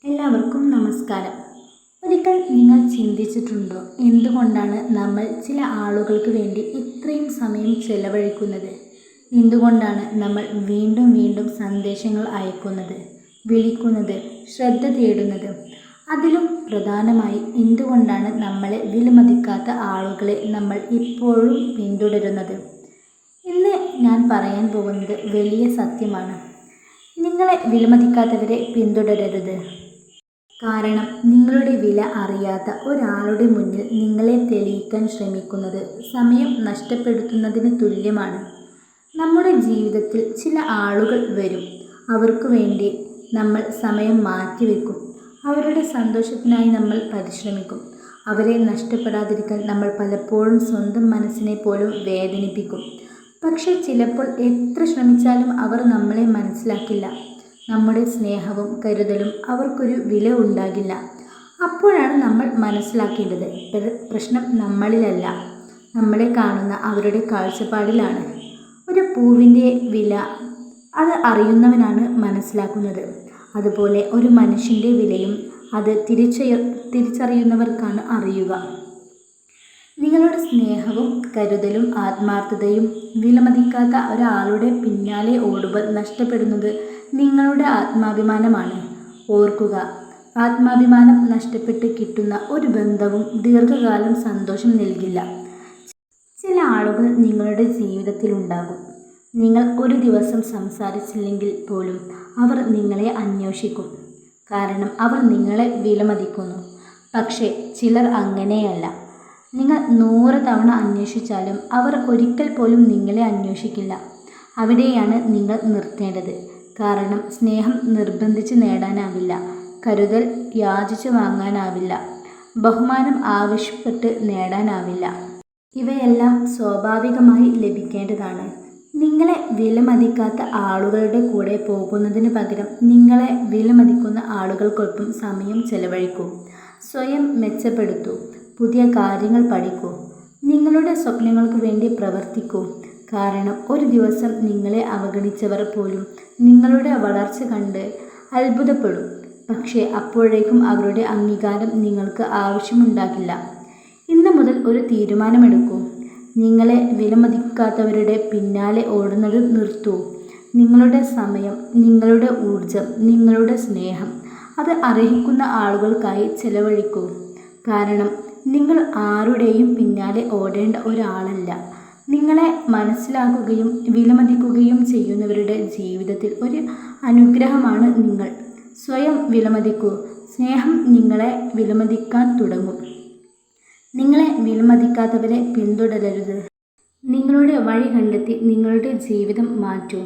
എല്ലാവർക്കും നമസ്കാരം. ഒരിക്കൽ നിങ്ങൾ ചിന്തിച്ചിട്ടുണ്ടോ, എന്തുകൊണ്ടാണ് നമ്മൾ ചില ആളുകൾക്ക് വേണ്ടി ഇത്രയും സമയം ചെലവഴിക്കുന്നത്? എന്തുകൊണ്ടാണ് നമ്മൾ വീണ്ടും വീണ്ടും സന്ദേശങ്ങൾ അയക്കുന്നത്, വിളിക്കുന്നത്, ശ്രദ്ധ തേടുന്നത്? അതിലും പ്രധാനമായി എന്തുകൊണ്ടാണ് നമ്മളെ വിലമതിക്കാത്ത ആളുകളെ നമ്മൾ ഇപ്പോഴും പിന്തുടരുന്നത്? ഇന്ന് ഞാൻ പറയാൻ പോകുന്നത് വലിയ സത്യമാണ്. നിങ്ങളെ വിലമതിക്കാത്തവരെ പിന്തുടരരുത്. കാരണം നിങ്ങളുടെ വില അറിയാത്ത ഒരാളുടെ മുന്നിൽ നിങ്ങളെ തെളിയിക്കാൻ ശ്രമിക്കുന്നത് സമയം നഷ്ടപ്പെടുത്തുന്നതിന് തുല്യമാണ്. നമ്മുടെ ജീവിതത്തിൽ ചില ആളുകൾ വരും. അവർക്ക് വേണ്ടി നമ്മൾ സമയം മാറ്റിവെക്കും. അവരുടെ സന്തോഷത്തിനായി നമ്മൾ പരിശ്രമിക്കും. അവരെ നഷ്ടപ്പെടാതിരിക്കാൻ നമ്മൾ പലപ്പോഴും സ്വന്തം മനസ്സിനെ പോലും വേദനിപ്പിക്കും. പക്ഷേ ചിലപ്പോൾ എത്ര ശ്രമിച്ചാലും അവർ നമ്മളെ മനസ്സിലാക്കില്ല. നമ്മുടെ സ്നേഹവും കരുതലും അവർക്കൊരു വില ഉണ്ടാകില്ല. അപ്പോഴാണ് നമ്മൾ മനസ്സിലാക്കേണ്ടത്, പ്രശ്നം നമ്മളിലല്ല, നമ്മളെ കാണുന്ന അവരുടെ കാഴ്ചപ്പാടിലാണ്. ഒരു പൂവിൻ്റെ വില അത് അറിയുന്നവനാണ് മനസ്സിലാക്കുന്നത്. അതുപോലെ ഒരു മനുഷ്യൻ്റെ വിലയും അത് തിരിച്ചറിയുന്നവർക്കാണ് അറിയുക. നിങ്ങളുടെ സ്നേഹവും കരുതലും ആത്മാർത്ഥതയും വിലമതിക്കാത്ത ഒരാളുടെ പിന്നാലെ ഓടുമ്പോൾ നഷ്ടപ്പെടുന്നത് നിങ്ങളുടെ ആത്മാഭിമാനമാണ്. ഓർക്കുക, ആത്മാഭിമാനം നഷ്ടപ്പെട്ട് കിട്ടുന്ന ഒരു ബന്ധവും ദീർഘകാലം സന്തോഷം നൽകില്ല. ചില ആളുകൾ നിങ്ങളുടെ ജീവിതത്തിലുണ്ടാകും. നിങ്ങൾ ഒരു ദിവസം സംസാരിച്ചില്ലെങ്കിൽ പോലും അവർ നിങ്ങളെ അന്വേഷിക്കും. കാരണം അവർ നിങ്ങളെ വിലമതിക്കുന്നു. പക്ഷേ ചിലർ അങ്ങനെയല്ല. നിങ്ങൾ 100 തവണ അന്വേഷിച്ചാലും അവർ ഒരിക്കൽ പോലും നിങ്ങളെ അന്വേഷിക്കില്ല. അവിടെയാണ് നിങ്ങൾ നിർത്തേണ്ടത്. കാരണം സ്നേഹം നിർബന്ധിച്ച് നേടാനാവില്ല, കരുതൽ യാചിച്ചു വാങ്ങാനാവില്ല, ബഹുമാനം ആവശ്യപ്പെട്ട് നേടാനാവില്ല. ഇവയെല്ലാം സ്വാഭാവികമായി ലഭിക്കേണ്ടതാണ്. നിങ്ങളെ വിലമതിക്കാത്ത ആളുകളുടെ കൂടെ പോകുന്നതിന് പകരം നിങ്ങളെ വിലമതിക്കുന്ന ആളുകൾക്കൊപ്പം സമയം ചെലവഴിക്കൂ. സ്വയം മെച്ചപ്പെടുത്തൂ. പുതിയ കാര്യങ്ങൾ പഠിക്കൂ. നിങ്ങളുടെ സ്വപ്നങ്ങൾക്ക് വേണ്ടി പ്രവർത്തിക്കൂ. കാരണം ഒരു ദിവസം നിങ്ങളെ അവഗണിച്ചവർ പോലും നിങ്ങളുടെ വളർച്ച കണ്ട് അത്ഭുതപ്പെടും. പക്ഷേ അപ്പോഴേക്കും അവരുടെ അംഗീകാരം നിങ്ങൾക്ക് ആവശ്യമുണ്ടാകില്ല. ഇന്ന് മുതൽ ഒരു തീരുമാനമെടുക്കൂ. നിങ്ങളെ വിലമതിക്കാത്തവരുടെ പിന്നാലെ ഓടുന്നത് നിർത്തൂ. നിങ്ങളുടെ സമയം, നിങ്ങളുടെ ഊർജം, നിങ്ങളുടെ സ്നേഹം അത് അർഹിക്കുന്ന ആളുകൾക്കായി ചെലവഴിക്കൂ. കാരണം നിങ്ങൾ ആരുടെയും പിന്നാലെ ഓടേണ്ട ഒരാളല്ല. നിങ്ങളെ മനസ്സിലാക്കുകയും വിലമതിക്കുകയും ചെയ്യുന്നവരുടെ ജീവിതത്തിൽ ഒരു അനുഗ്രഹമാണ് നിങ്ങൾ. സ്വയം വിലമതിക്കൂ. സ്നേഹം നിങ്ങളെ വിലമതിക്കാൻ തുടങ്ങും. നിങ്ങളെ വിലമതിക്കാത്തവരെ പിന്തുടരരുത്. നിങ്ങളുടെ വഴി കണ്ടെത്തി നിങ്ങളുടെ ജീവിതം മാറ്റൂ.